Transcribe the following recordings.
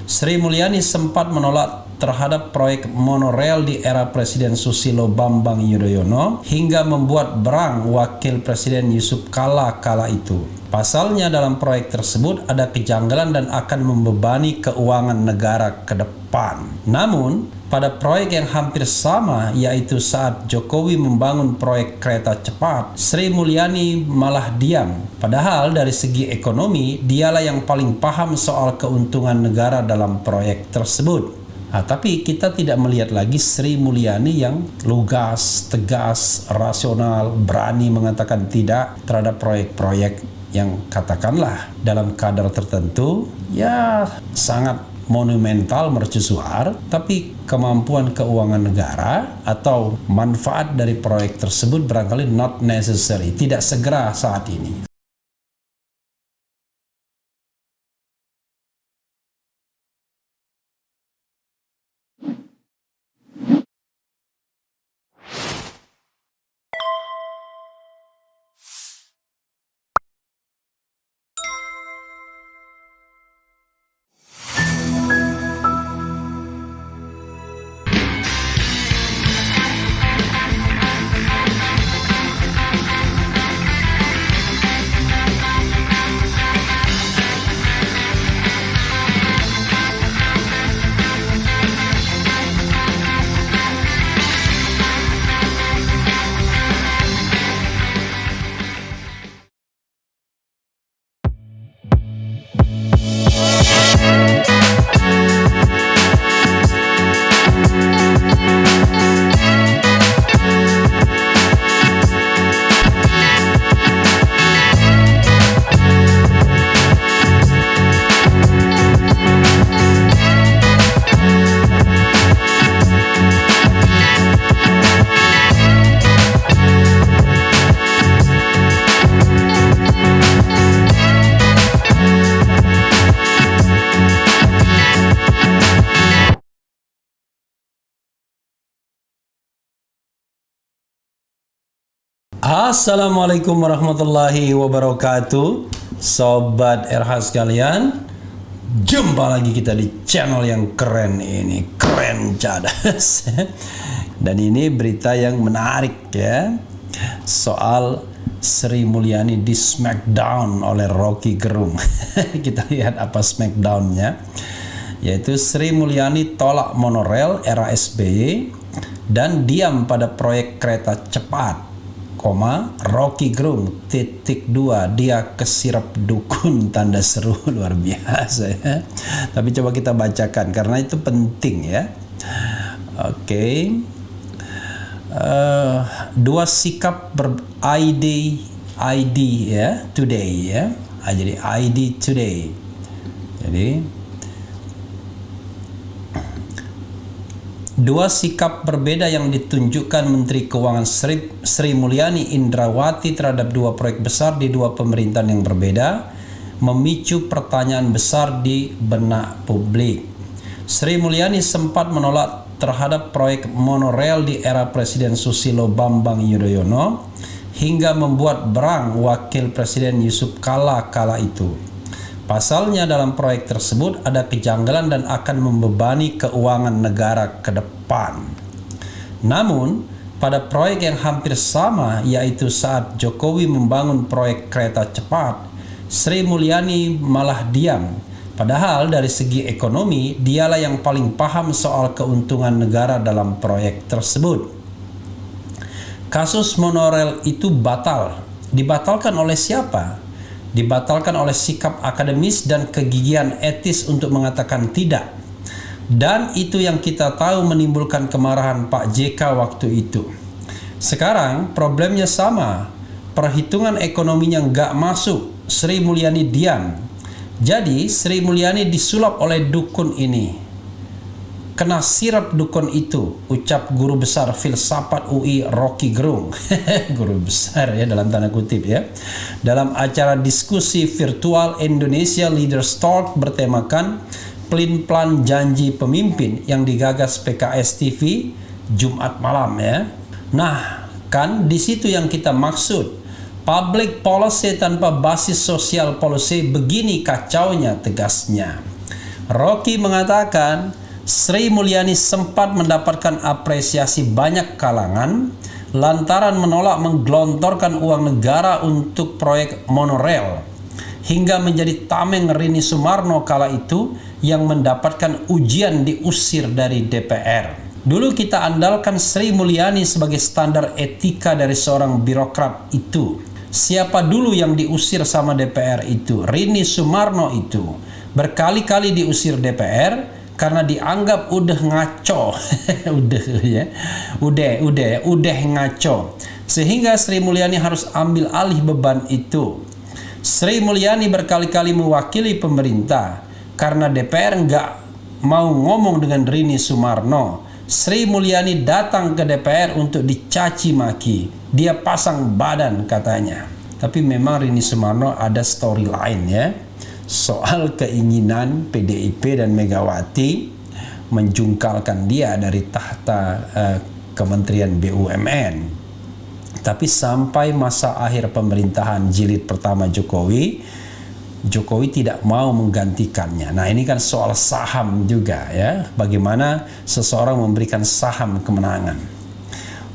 Sri Mulyani sempat menolak terhadap proyek monorail di era Presiden Susilo Bambang Yudhoyono hingga membuat berang Wakil Presiden Yusuf Kala kala itu. Pasalnya dalam proyek tersebut ada kejanggalan dan akan membebani keuangan negara ke depan. Namun, pada proyek yang hampir sama, yaitu saat Jokowi membangun proyek kereta cepat, Sri Mulyani malah diam. Padahal dari segi ekonomi, dialah yang paling paham soal keuntungan negara dalam proyek tersebut. Tapi kita tidak melihat lagi Sri Mulyani yang lugas, tegas, rasional, berani mengatakan tidak terhadap proyek-proyek yang katakanlah dalam kadar tertentu ya sangat monumental, mercusuar, tapi kemampuan keuangan negara atau manfaat dari proyek tersebut barangkali not necessary, tidak segera saat ini. Assalamualaikum warahmatullahi wabarakatuh, Sobat RH sekalian. Jumpa lagi kita di channel yang keren ini, keren cadas. Dan ini berita yang menarik ya, soal Sri Mulyani di smackdown oleh Rocky Gerung. Kita lihat apa smackdownnya, yaitu Sri Mulyani tolak monorail era SBY dan diam pada proyek kereta cepat, Rocky Gerung titik 2 dia kesirap dukun tanda seru. Luar biasa ya. Tapi coba kita bacakan karena itu penting ya. Oke. Dua sikap ID ya, today ya. Jadi ID today. Jadi dua sikap berbeda yang ditunjukkan Menteri Keuangan Sri Mulyani Indrawati terhadap dua proyek besar di dua pemerintahan yang berbeda memicu pertanyaan besar di benak publik. Sri Mulyani sempat menolak terhadap proyek monorail di era Presiden Susilo Bambang Yudhoyono hingga membuat berang Wakil Presiden Yusuf Kala kala itu. Pasalnya dalam proyek tersebut ada kejanggalan dan akan membebani keuangan negara ke depan. Namun, pada proyek yang hampir sama, yaitu saat Jokowi membangun proyek kereta cepat, Sri Mulyani malah diam. Padahal dari segi ekonomi, dialah yang paling paham soal keuntungan negara dalam proyek tersebut. Kasus monorail itu dibatalkan oleh siapa? Dibatalkan oleh sikap akademis dan kegigihan etis untuk mengatakan tidak. Dan itu yang kita tahu menimbulkan kemarahan Pak JK waktu itu. Sekarang problemnya sama, perhitungan ekonominya nggak masuk, Sri Mulyani diam. Jadi Sri Mulyani disulap oleh dukun ini. Kena sirap dukun itu, ucap guru besar filsafat UI Rocky Gerung. Guru besar ya dalam tanda kutip ya. Dalam acara diskusi virtual Indonesia Leaders Talk bertemakan Pelin-pelan Janji Pemimpin yang digagas PKS TV Jumat malam ya. Nah, kan di situ yang kita maksud. Public policy tanpa basis social policy, begini kacaunya, tegasnya. Rocky mengatakan Sri Mulyani sempat mendapatkan apresiasi banyak kalangan lantaran menolak menggelontorkan uang negara untuk proyek monorail, hingga menjadi tameng Rini Sumarno kala itu yang mendapatkan ujian diusir dari DPR. Dulu kita andalkan Sri Mulyani sebagai standar etika dari seorang birokrat itu. Siapa dulu yang diusir sama DPR itu? Rini Sumarno itu. Berkali-kali diusir DPR karena dianggap udah ngaco. udah ngaco. Sehingga Sri Mulyani harus ambil alih beban itu. Sri Mulyani berkali-kali mewakili pemerintah karena DPR nggak mau ngomong dengan Rini Sumarno. Sri Mulyani datang ke DPR untuk dicaci maki. Dia pasang badan katanya. Tapi memang Rini Sumarno ada storyline ya, soal keinginan PDIP dan Megawati menjungkalkan dia dari tahta Kementerian BUMN. Tapi sampai masa akhir pemerintahan jilid pertama Jokowi tidak mau menggantikannya. Nah, ini kan soal saham juga ya, bagaimana seseorang memberikan saham kemenangan.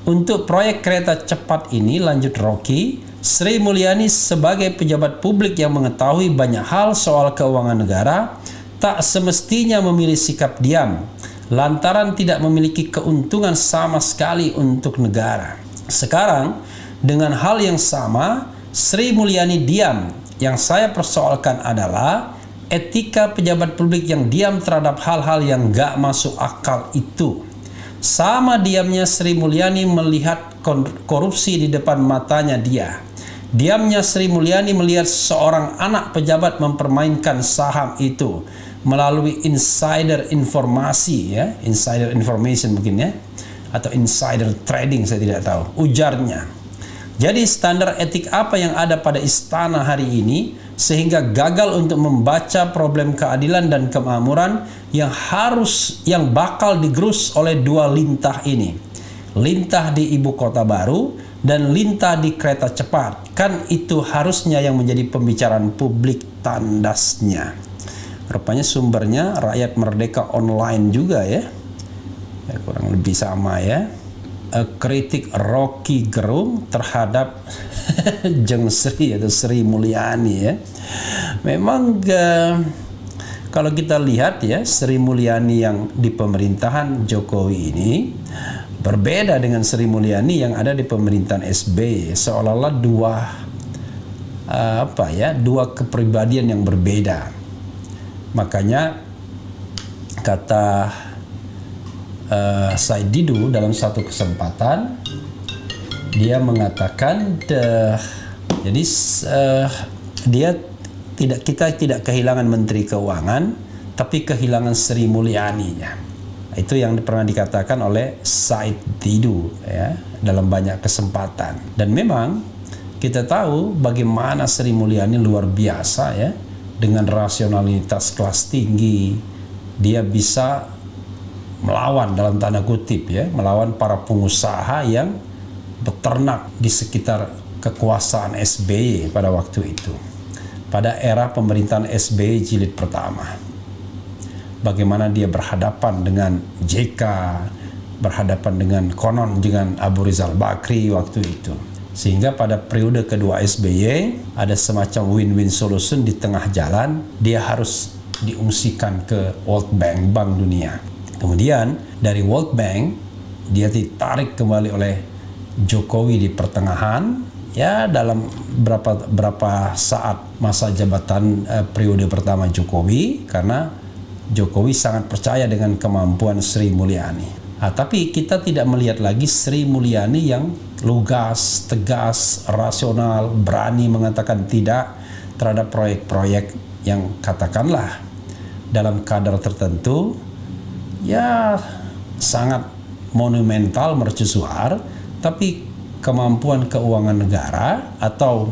Untuk proyek kereta cepat ini, lanjut Rocky, Sri Mulyani sebagai pejabat publik yang mengetahui banyak hal soal keuangan negara tak semestinya memilih sikap diam lantaran tidak memiliki keuntungan sama sekali untuk negara. Sekarang dengan hal yang sama Sri Mulyani diam. Yang saya persoalkan adalah etika pejabat publik yang diam terhadap hal-hal yang gak masuk akal itu. Sama diamnya Sri Mulyani melihat korupsi di depan matanya dia. Diamnya Sri Mulyani melihat seorang anak pejabat mempermainkan saham itu melalui insider informasi ya, insider information mungkin ya, atau insider trading, saya tidak tahu, ujarnya. Jadi standar etik apa yang ada pada istana hari ini sehingga gagal untuk membaca problem keadilan dan kemakmuran yang bakal digerus oleh dua lintah ini. Lintah di ibu kota baru dan lintah di kereta cepat. Kan itu harusnya yang menjadi pembicaraan publik, tandasnya. Rupanya sumbernya Rakyat Merdeka Online juga ya. Kurang lebih sama ya. Kritik Rocky Gerung terhadap Jeng Sri atau Sri Mulyani ya. Memang kalau kita lihat ya, Sri Mulyani yang di pemerintahan Jokowi ini berbeda dengan Sri Mulyani yang ada di pemerintahan SBY. Seolah-olah dua kepribadian yang berbeda. Makanya kata Said Didu dalam satu kesempatan dia mengatakan kita tidak kehilangan Menteri Keuangan tapi kehilangan Sri Mulyani-nya. Itu yang pernah dikatakan oleh Said Didu ya, dalam banyak kesempatan. Dan memang kita tahu bagaimana Sri Mulyani luar biasa ya, dengan rasionalitas kelas tinggi. Dia bisa melawan dalam tanda kutip ya, melawan para pengusaha yang beternak di sekitar kekuasaan SBY pada waktu itu. Pada era pemerintahan SBY jilid pertama. Bagaimana dia berhadapan dengan JK, berhadapan dengan Abu Rizal Bakri waktu itu. Sehingga pada periode kedua SBY ada semacam win-win solution di tengah jalan, dia harus diungsikan ke World Bank, Bank Dunia. Kemudian dari World Bank dia ditarik kembali oleh Jokowi di pertengahan ya, dalam berapa saat masa jabatan periode pertama Jokowi, karena Jokowi sangat percaya dengan kemampuan Sri Mulyani. Tapi kita tidak melihat lagi Sri Mulyani yang lugas, tegas, rasional, berani mengatakan tidak terhadap proyek-proyek yang katakanlah dalam kadar tertentu ya sangat monumental, mercusuar, tapi kemampuan keuangan negara atau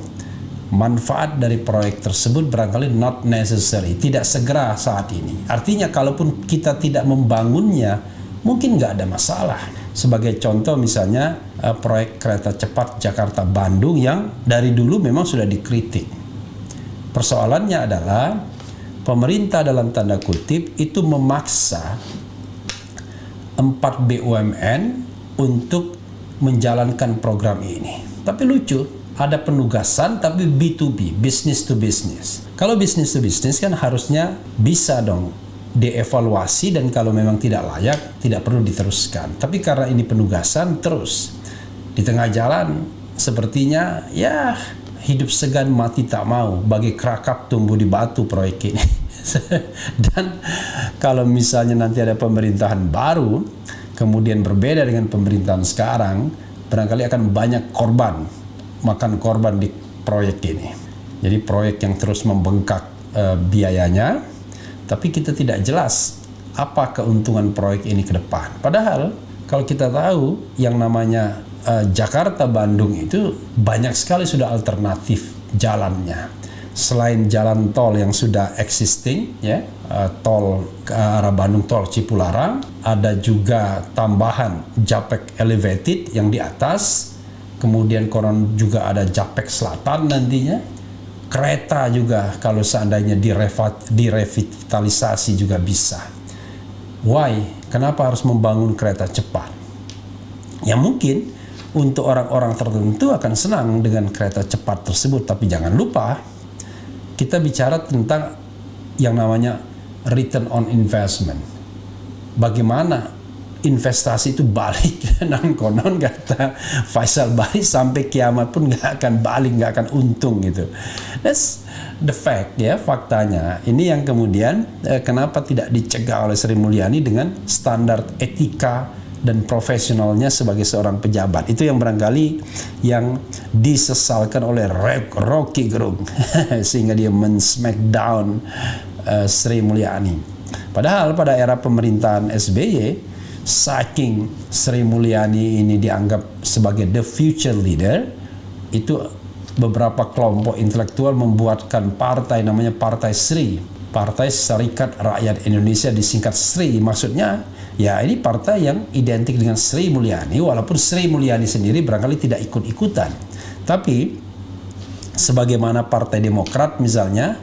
manfaat dari proyek tersebut barangkali not necessary, tidak segera saat ini. Artinya kalaupun kita tidak membangunnya mungkin nggak ada masalah. Sebagai contoh misalnya proyek kereta cepat Jakarta-Bandung yang dari dulu memang sudah dikritik. Persoalannya adalah pemerintah dalam tanda kutip itu memaksa 4 BUMN untuk menjalankan program ini. Tapi lucu, ada penugasan tapi B2B, business to business. Kalau business to business kan harusnya bisa dong dievaluasi, dan kalau memang tidak layak tidak perlu diteruskan. Tapi karena ini penugasan terus di tengah jalan, sepertinya ya hidup segan mati tak mau, bagi kerakap tumbuh di batu proyek ini. Dan kalau misalnya nanti ada pemerintahan baru kemudian berbeda dengan pemerintahan sekarang, barangkali akan banyak korban, makan korban di proyek ini. Jadi proyek yang terus membengkak biayanya, tapi kita tidak jelas apa keuntungan proyek ini ke depan. Padahal kalau kita tahu yang namanya Jakarta-Bandung itu banyak sekali sudah alternatif jalannya. Selain jalan tol yang sudah existing, ya, tol ke arah Bandung, tol Cipularang, ada juga tambahan Japek Elevated yang di atas, kemudian konon juga ada Japek Selatan nantinya. Kereta juga kalau seandainya direvitalisasi juga bisa. Why? Kenapa harus membangun kereta cepat? Ya mungkin untuk orang-orang tertentu akan senang dengan kereta cepat tersebut, tapi jangan lupa kita bicara tentang yang namanya return on investment. Bagaimana investasi itu balik? Dan konon kata Faisal Bari sampai kiamat pun nggak akan balik, nggak akan untung gitu. That's the fact, ya, faktanya. Ini yang kemudian kenapa tidak dicegah oleh Sri Mulyani dengan standar etika dan profesionalnya sebagai seorang pejabat. Itu yang barangkali yang disesalkan oleh Rocky Gerung sehingga dia men-smackdown Sri Mulyani. Padahal pada era pemerintahan SBY, saking Sri Mulyani ini dianggap sebagai the future leader, itu beberapa kelompok intelektual membuatkan partai namanya Partai Sri, Partai Serikat Rakyat Indonesia, disingkat SRI. Maksudnya ya ini partai yang identik dengan Sri Mulyani, walaupun Sri Mulyani sendiri barangkali tidak ikut-ikutan. Tapi sebagaimana Partai Demokrat misalnya,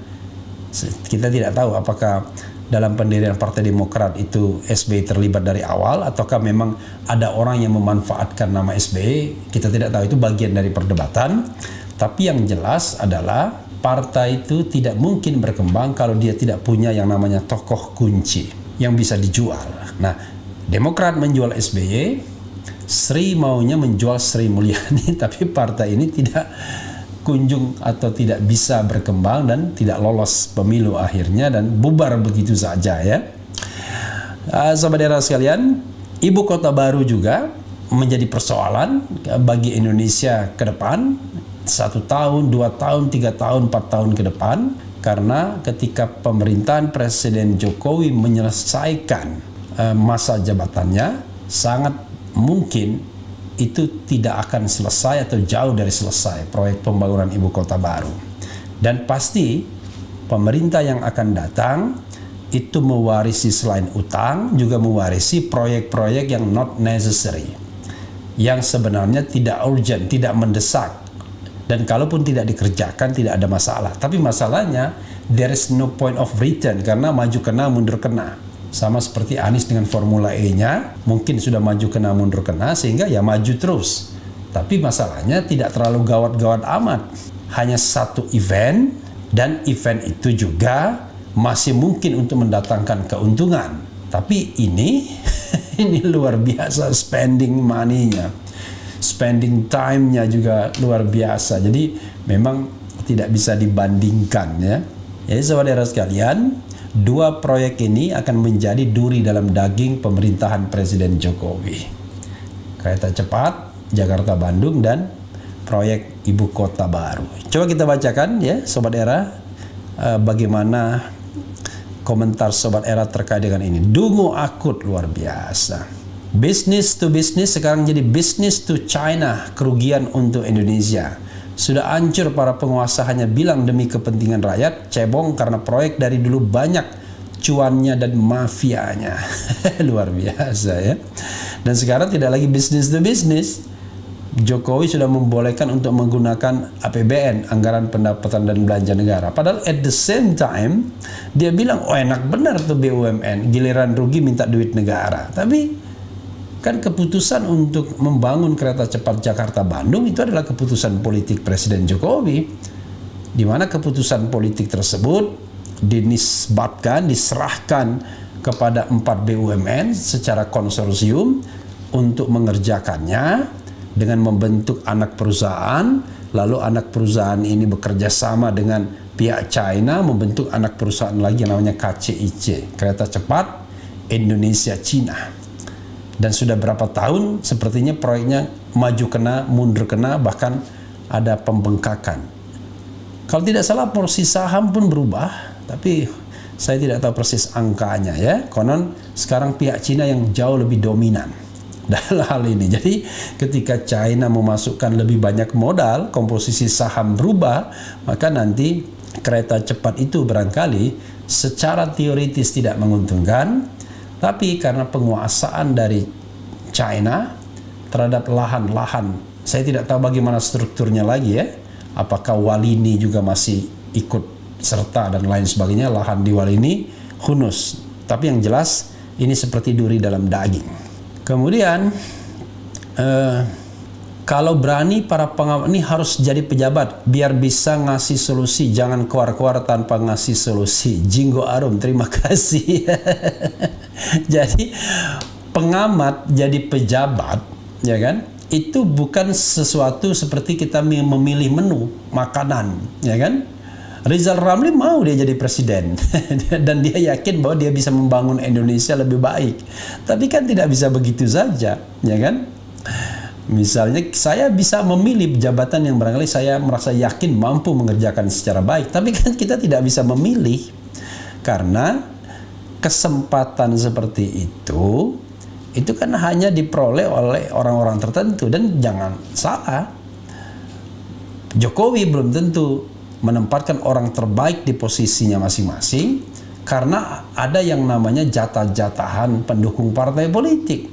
kita tidak tahu apakah dalam pendirian Partai Demokrat itu SBY terlibat dari awal ataukah memang ada orang yang memanfaatkan nama SBY. Kita tidak tahu, itu bagian dari perdebatan. Tapi yang jelas adalah partai itu tidak mungkin berkembang kalau dia tidak punya yang namanya tokoh kunci yang bisa dijual. Nah, Demokrat menjual SBY, Sri maunya menjual Sri Mulyani, tapi partai ini tidak kunjung atau tidak bisa berkembang dan tidak lolos pemilu akhirnya, dan bubar begitu saja, ya. Sobat era sekalian, ibu kota baru juga menjadi persoalan bagi Indonesia ke depan, 1 tahun, 2 tahun, 3 tahun, 4 tahun ke depan. Karena ketika pemerintahan Presiden Jokowi menyelesaikan masa jabatannya, sangat mungkin itu tidak akan selesai atau jauh dari selesai proyek pembangunan ibu kota baru. Dan pasti pemerintah yang akan datang itu mewarisi selain utang, juga mewarisi proyek-proyek yang not necessary, yang sebenarnya tidak urgent, tidak mendesak. Dan kalaupun tidak dikerjakan tidak ada masalah. Tapi masalahnya there is no point of return, karena maju kena mundur kena. Sama seperti Anies dengan Formula E-nya, mungkin sudah maju kena mundur kena sehingga ya maju terus. Tapi masalahnya tidak terlalu gawat-gawat amat. Hanya satu event, dan event itu juga masih mungkin untuk mendatangkan keuntungan. Tapi ini ini luar biasa spending money-nya. Spending time-nya juga luar biasa. Jadi memang tidak bisa dibandingkan, ya. Jadi saudara sekalian, 2 proyek ini akan menjadi duri dalam daging pemerintahan Presiden Jokowi. Kereta cepat Jakarta Bandung dan proyek ibu kota baru. Coba kita bacakan, ya, Sobat Era, bagaimana komentar Sobat Era terkait dengan ini. Dungu akut luar biasa. Business to business sekarang jadi business to China. Kerugian untuk Indonesia. Sudah hancur para penguasa hanya bilang demi kepentingan rakyat. Cebong karena proyek dari dulu banyak cuannya dan mafianya. Luar biasa, ya. Dan sekarang tidak lagi business to business. Jokowi sudah membolehkan untuk menggunakan APBN, anggaran pendapatan dan belanja negara. Padahal at the same time dia bilang, oh enak benar tuh BUMN, giliran rugi minta duit negara. Tapi kan keputusan untuk membangun kereta cepat Jakarta-Bandung itu adalah keputusan politik Presiden Jokowi, di mana keputusan politik tersebut diserahkan kepada 4 BUMN secara konsorsium untuk mengerjakannya dengan membentuk anak perusahaan, lalu anak perusahaan ini bekerja sama dengan pihak China membentuk anak perusahaan lagi yang namanya KCIC, Kereta Cepat Indonesia Cina. Dan sudah berapa tahun sepertinya proyeknya maju kena, mundur kena, bahkan ada pembengkakan. Kalau tidak salah porsi saham pun berubah, tapi saya tidak tahu persis angkanya ya. Konon sekarang pihak Cina yang jauh lebih dominan dalam hal ini. Jadi ketika China memasukkan lebih banyak modal, komposisi saham berubah, maka nanti kereta cepat itu barangkali secara teoritis tidak menguntungkan, tapi karena penguasaan dari China terhadap lahan-lahan, saya tidak tahu bagaimana strukturnya lagi ya, apakah Walini juga masih ikut serta dan lain sebagainya, lahan di Walini, who knows. Tapi yang jelas ini seperti duri dalam daging. Kemudian kalau berani para pengamat ini harus jadi pejabat biar bisa ngasih solusi, jangan keluar-keluar tanpa ngasih solusi. Jinggo Arum, terima kasih. Jadi pengamat jadi pejabat, ya kan? Itu bukan sesuatu seperti kita memilih menu makanan, ya kan? Rizal Ramli mau dia jadi presiden dan dia yakin bahwa dia bisa membangun Indonesia lebih baik. Tapi kan tidak bisa begitu saja, ya kan? Misalnya saya bisa memilih jabatan yang barangkali saya merasa yakin mampu mengerjakan secara baik, tapi kan kita tidak bisa memilih karena kesempatan seperti itu kan hanya diperoleh oleh orang-orang tertentu. Dan jangan salah, Jokowi belum tentu menempatkan orang terbaik di posisinya masing-masing karena ada yang namanya jatah-jatahan pendukung partai politik.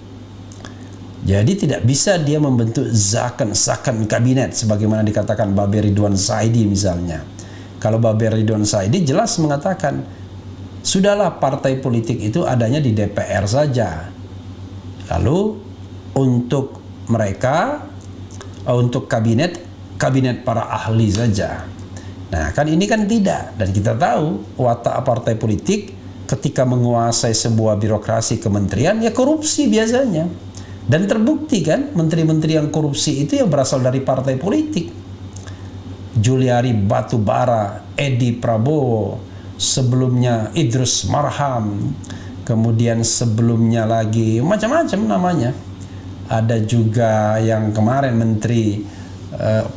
Jadi tidak bisa dia membentuk zakon kabinet sebagaimana dikatakan Babe Ridwan Saidi misalnya. Kalau Babe Ridwan Saidi jelas mengatakan, sudahlah partai politik itu adanya di DPR saja. Lalu untuk mereka, untuk kabinet para ahli saja. Nah kan ini kan tidak, dan kita tahu watak partai politik ketika menguasai sebuah birokrasi kementerian ya korupsi biasanya, dan terbukti kan menteri-menteri yang korupsi itu yang berasal dari partai politik. Juliari Batubara, Edi Prabowo, sebelumnya Idrus Marham, kemudian sebelumnya lagi macam-macam namanya. Ada juga yang kemarin menteri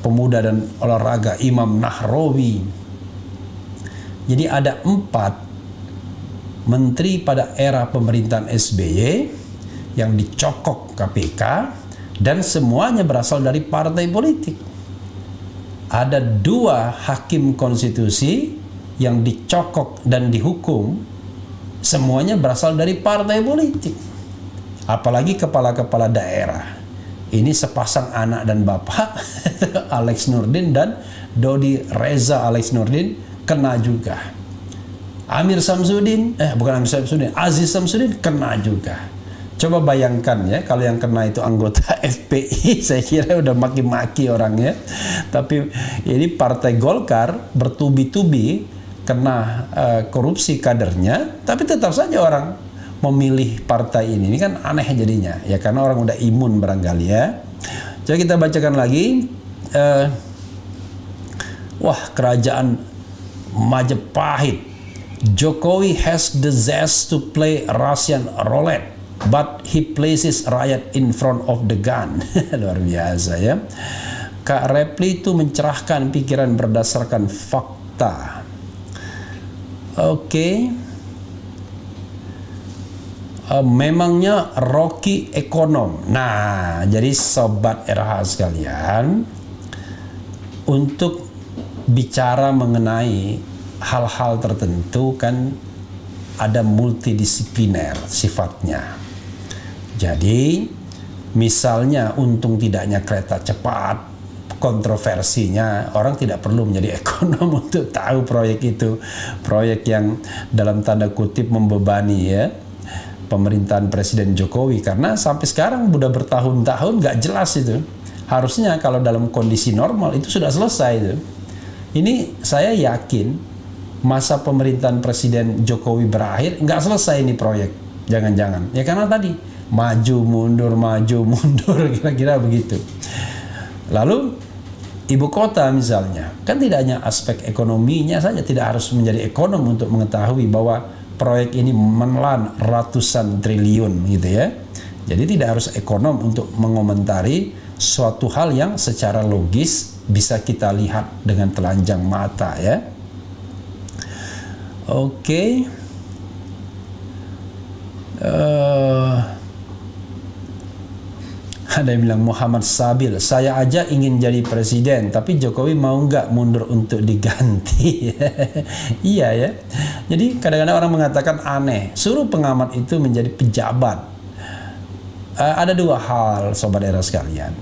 pemuda dan olahraga Imam Nahrawi. Jadi ada 4 menteri pada era pemerintahan SBY yang dicokok KPK dan semuanya berasal dari partai politik. Ada 2 hakim konstitusi yang dicokok dan dihukum, semuanya berasal dari partai politik. Apalagi kepala-kepala daerah. Ini sepasang anak dan bapak, Alex Nurdin dan Dodi Reza Alex Nurdin kena juga. Aziz Samsudin kena juga. Coba bayangkan ya, kalau yang kena itu anggota FPI, saya kira udah maki-maki orangnya. Tapi ini Partai Golkar bertubi-tubi kena korupsi kadernya, tapi tetap saja orang memilih partai ini. Ini kan aneh jadinya ya, karena orang udah imun barangkali ya. Jadi kita bacakan lagi. Kerajaan Majapahit, Jokowi has the zest to play Russian roulette, but he places rakyat in front of the gun. Luar biasa ya. Kak Repli itu mencerahkan pikiran berdasarkan fakta. Oke. Memangnya Rocky ekonom. Nah, jadi sobat RH sekalian, untuk bicara mengenai hal-hal tertentu kan ada multidisipliner sifatnya. Jadi Misalnya untung tidaknya kereta cepat, kontroversinya orang tidak perlu menjadi ekonom untuk tahu proyek itu, proyek yang dalam tanda kutip membebani ya pemerintahan Presiden Jokowi, karena sampai sekarang sudah bertahun-tahun nggak jelas itu. Harusnya kalau dalam kondisi normal itu sudah selesai itu. Ini saya yakin masa pemerintahan Presiden Jokowi berakhir nggak selesai ini proyek, jangan-jangan ya, karena tadi maju mundur kira-kira begitu. Lalu ibu kota misalnya, kan tidak hanya aspek ekonominya saja, tidak harus menjadi ekonom untuk mengetahui bahwa proyek ini menelan ratusan triliun gitu ya. Jadi tidak harus ekonom untuk mengomentari suatu hal yang secara logis bisa kita lihat dengan telanjang mata ya. Oke. Ada yang bilang Muhammad Sabil, saya aja ingin jadi presiden, tapi Jokowi mau nggak mundur untuk diganti? Iya ya. Jadi kadang-kadang orang mengatakan aneh, suruh pengamat itu menjadi pejabat. Ada dua hal sobat era sekalian.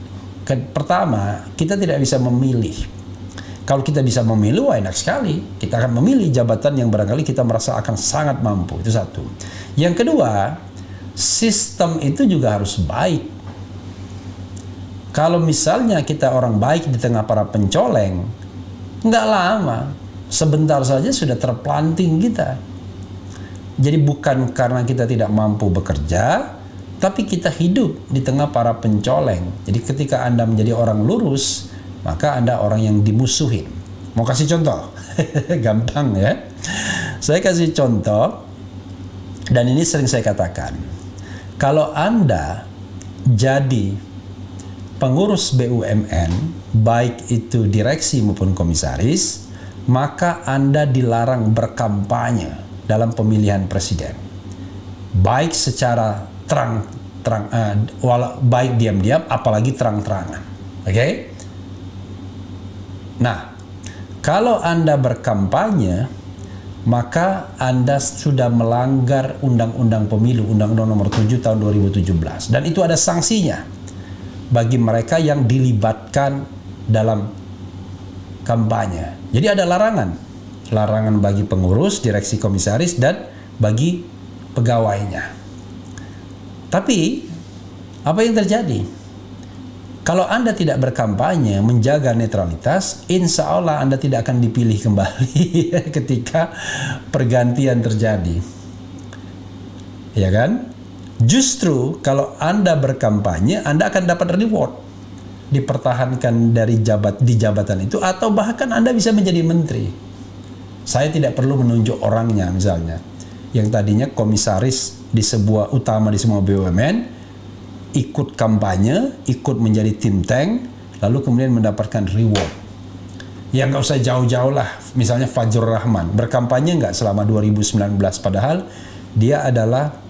Pertama, kita tidak bisa memilih. Kalau kita bisa memilih, wah enak sekali. Kita akan memilih jabatan yang barangkali kita merasa akan sangat mampu. Itu satu. Yang kedua, sistem itu juga harus baik. Kalau misalnya kita orang baik di tengah para pencoleng, nggak lama, sebentar saja sudah terplanting kita. Jadi bukan karena kita tidak mampu bekerja, tapi kita hidup di tengah para pencoleng. Jadi ketika Anda menjadi orang lurus, maka Anda orang yang dimusuhin. Mau kasih contoh? Gampang ya. Saya kasih contoh, dan ini sering saya katakan. Kalau Anda jadi pengurus BUMN, baik itu direksi maupun komisaris, maka Anda dilarang berkampanye dalam pemilihan presiden. Baik secara baik diam-diam, apalagi terang-terangan. Oke? Nah, kalau Anda berkampanye, maka Anda sudah melanggar Undang-Undang Pemilu, Undang-Undang Nomor 7 Tahun 2017. Dan itu ada sanksinya bagi mereka yang dilibatkan dalam kampanye. Jadi ada larangan bagi pengurus, direksi, komisaris, dan bagi pegawainya. Tapi apa yang terjadi? Kalau Anda tidak berkampanye, menjaga netralitas, insya Allah Anda tidak akan dipilih kembali ketika pergantian terjadi. Ya kan? Justru kalau Anda berkampanye, Anda akan dapat reward, dipertahankan di jabatan itu, atau bahkan Anda bisa menjadi menteri. Saya tidak perlu menunjuk orangnya, misalnya yang tadinya komisaris di sebuah BUMN, ikut kampanye, ikut menjadi think tank, lalu kemudian mendapatkan reward. Ya nggak usah jauh-jauh lah, misalnya Fajrul Rahman berkampanye nggak selama 2019, padahal dia adalah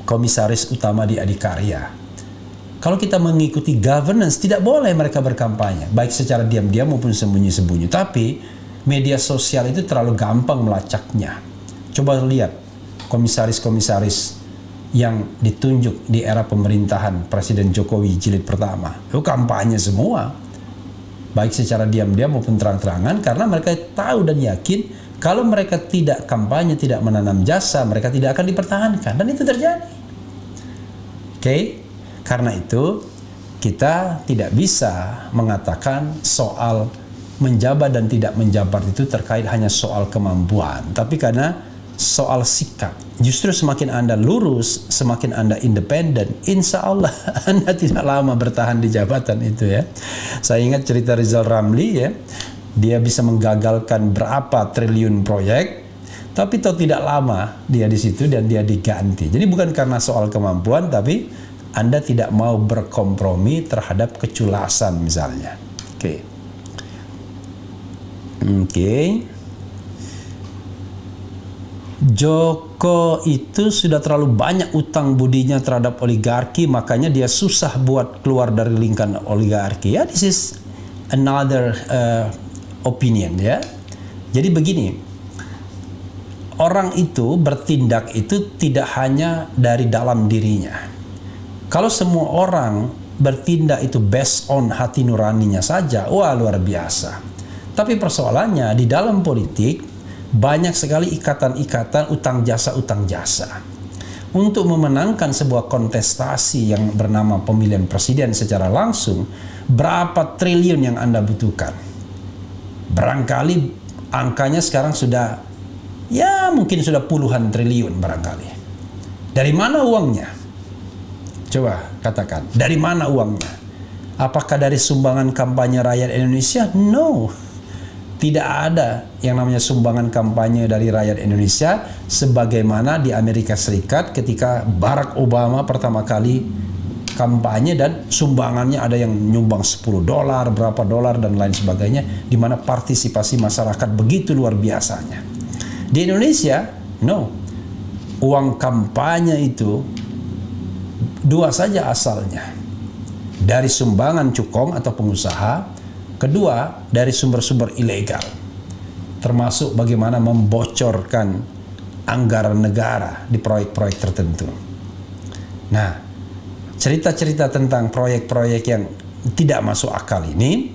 komisaris utama di Adikarya. Kalau kita mengikuti governance, tidak boleh mereka berkampanye, baik secara diam-diam maupun sembunyi-sembunyi. Tapi media sosial itu terlalu gampang melacaknya. Coba lihat komisaris-komisaris yang ditunjuk di era pemerintahan Presiden Jokowi jilid pertama. Itu kampanye semua, baik secara diam-diam maupun terang-terangan, karena mereka tahu dan yakin kalau mereka tidak kampanye, tidak menanam jasa, mereka tidak akan dipertahankan. Dan itu terjadi. Oke? Karena itu, kita tidak bisa mengatakan soal menjabat dan tidak menjabat itu terkait hanya soal kemampuan. Tapi karena soal sikap. Justru semakin Anda lurus, semakin Anda independen, insya Allah Anda tidak lama bertahan di jabatan itu ya. Saya ingat cerita Rizal Ramli ya. Dia bisa menggagalkan berapa triliun proyek, tapi toh tidak lama dia di situ dan dia diganti. Jadi bukan karena soal kemampuan, tapi Anda tidak mau berkompromi terhadap keculasan misalnya. Oke. Joko itu sudah terlalu banyak utang budinya terhadap oligarki, makanya dia susah buat keluar dari lingkaran oligarki. Ya, this is another opinion ya. Jadi begini, orang itu bertindak itu tidak hanya dari dalam dirinya. Kalau semua orang bertindak itu based on hati nuraninya saja, wah luar biasa. Tapi persoalannya di dalam politik banyak sekali ikatan-ikatan utang jasa. Untuk memenangkan sebuah kontestasi yang bernama pemilihan presiden secara langsung, berapa triliun yang Anda butuhkan? Barangkali angkanya sekarang sudah, ya mungkin sudah puluhan triliun barangkali. Dari mana uangnya? Coba katakan, dari mana uangnya? Apakah dari sumbangan kampanye rakyat Indonesia? No. Tidak ada yang namanya sumbangan kampanye dari rakyat Indonesia sebagaimana di Amerika Serikat ketika Barack Obama pertama kali kampanye dan sumbangannya ada yang nyumbang $10, berapa dolar dan lain sebagainya, di mana partisipasi masyarakat begitu luar biasanya. Di Indonesia, no. Uang kampanye itu dua saja asalnya. Dari sumbangan cukong atau pengusaha, kedua dari sumber-sumber ilegal. Termasuk bagaimana membocorkan anggaran negara di proyek-proyek tertentu. Nah, cerita-cerita tentang proyek-proyek yang tidak masuk akal ini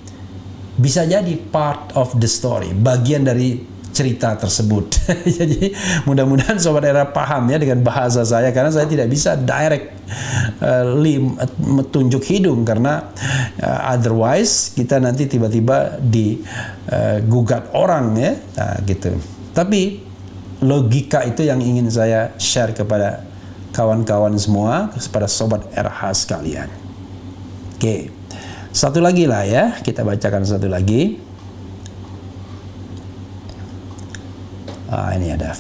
bisa jadi part of the story, bagian dari cerita tersebut. Jadi mudah-mudahan Sobat Era paham ya dengan bahasa saya, karena saya tidak bisa direct tunjuk hidung, karena otherwise kita nanti tiba-tiba digugat orang ya, nah, gitu. Tapi logika itu yang ingin saya share kepada kawan-kawan semua, kepada Sobat RH sekalian. Oke, satu lagi lah ya, kita bacakan satu lagi. Ini ada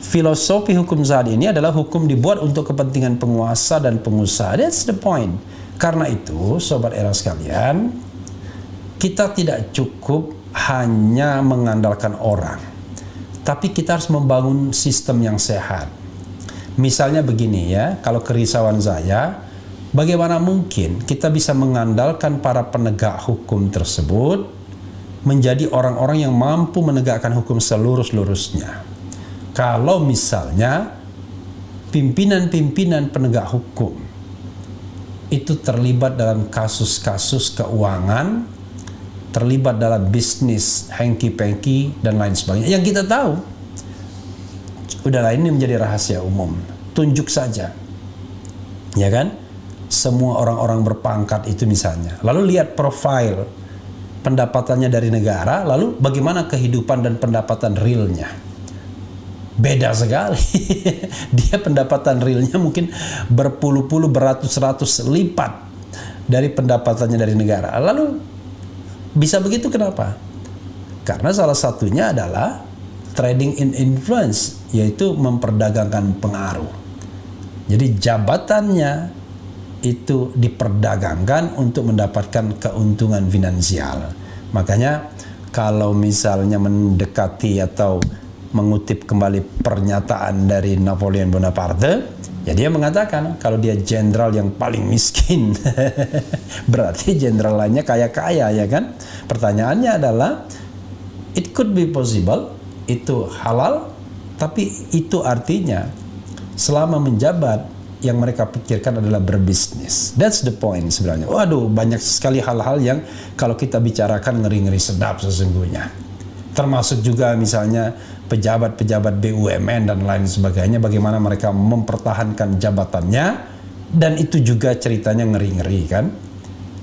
filosofi hukum saat ini adalah hukum dibuat untuk kepentingan penguasa dan pengusaha. That's the point. Karena itu, Sobat Era sekalian, kita tidak cukup hanya mengandalkan orang, tapi kita harus membangun sistem yang sehat. Misalnya begini ya, kalau kerisauan saya, bagaimana mungkin kita bisa mengandalkan para penegak hukum tersebut menjadi orang-orang yang mampu menegakkan hukum selurus-lurusnya. Kalau misalnya pimpinan-pimpinan penegak hukum itu terlibat dalam kasus-kasus keuangan, terlibat dalam bisnis hengki-pengki dan lain sebagainya, yang kita tahu, udahlah ini menjadi rahasia umum, tunjuk saja, ya kan? Semua orang-orang berpangkat itu misalnya, lalu lihat profil pendapatannya dari negara, lalu bagaimana kehidupan dan pendapatan realnya. Beda sekali. Dia pendapatan realnya mungkin berpuluh-puluh, beratus-ratus lipat dari pendapatannya dari negara. Lalu bisa begitu kenapa? Karena salah satunya adalah trading in influence, yaitu memperdagangkan pengaruh. Jadi jabatannya itu diperdagangkan untuk mendapatkan keuntungan finansial. Makanya kalau misalnya mendekati atau mengutip kembali pernyataan dari Napoleon Bonaparte, ya dia mengatakan kalau dia jenderal yang paling miskin, berarti jenderal lainnya kaya-kaya, ya kan? Pertanyaannya adalah, it could be possible, itu halal, tapi itu artinya selama menjabat yang mereka pikirkan adalah berbisnis. That's the point sebenarnya. Waduh, banyak sekali hal-hal yang kalau kita bicarakan ngeri-ngeri sedap sesungguhnya. Termasuk juga misalnya pejabat-pejabat BUMN dan lain sebagainya, bagaimana mereka mempertahankan jabatannya, dan itu juga ceritanya ngeri-ngeri kan.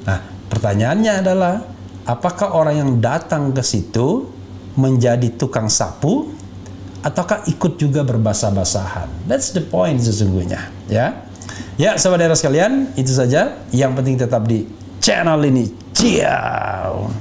Nah, pertanyaannya adalah, apakah orang yang datang ke situ menjadi tukang sapu ataukah ikut juga berbasah-basahan? That's the point sesungguhnya, ya. Ya, saudara sekalian, itu saja. Yang penting tetap di channel ini. Ciao.